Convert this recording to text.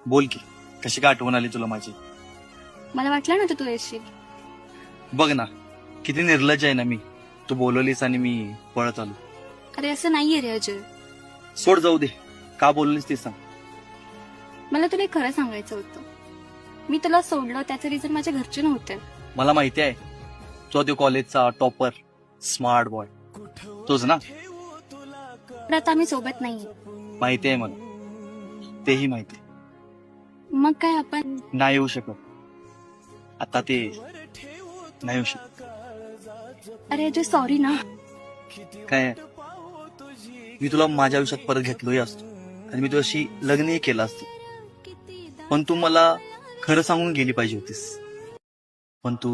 बोल की, कशी काय आठवण आली तुला माझी? मला वाटलं नव्हतं तू येशील. बघ ना, किती निर्लज्ज आहे ना मी. तू बोलवलीस आणि मी पळत आलो. अरे असं नाहीये रे अजय. सोड, जाऊ दे. का बोललीस ते सांग. मला तुला एक खरं सांगायचं होतं. मी तुला सोडलं त्याचं रिझन माझ्या घरचे नव्हते. मला माहिती आहे, तो तो कॉलेजचा टॉपर, स्मार्ट बॉय तोच ना. पण आता आम्ही सोबत नाहीये. माहिती आहे मला, तेही माहिती. मग काय आपण नाही येऊ शकत आता, ते नाही येऊ शकत. अरे अजय सॉरी ना. काय, मी तुला माझ्या आयुष्यात परत घेतलोही असतो आणि मी तुझ्याशी लग्नही केलं असतं, पण तू मला खरं सांगून गेली पाहिजे होतीस. पण तू